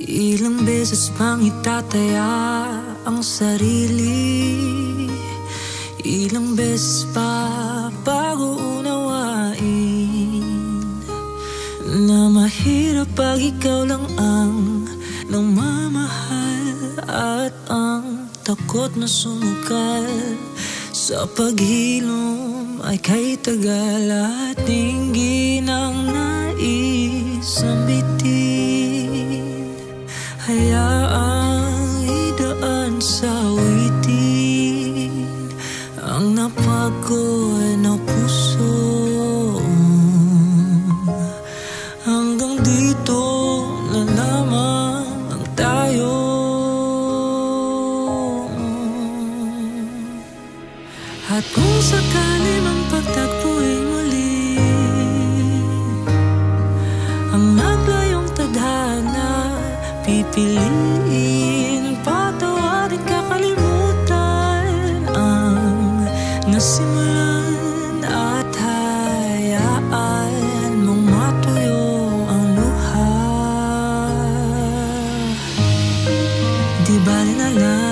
Ilang beses pang itataya ang sarili, ilang beses pa bago unawain na mahirap pag ikaw lang ang namamahal, at ang takot na sumukal sa paghilom ay kay tagal, at dinggin ang nais ambitin. Hayaang idaan sa awitin ang napagod na puso. Hanggang dito na lamang ang tayo. At kung sakali mang pagtagpuin muli ang naglayong tadhana, pipiliin, patawarin, kakalimutan ang nasimulan, at hayaan mong matuyo ang luha. Di bali na lang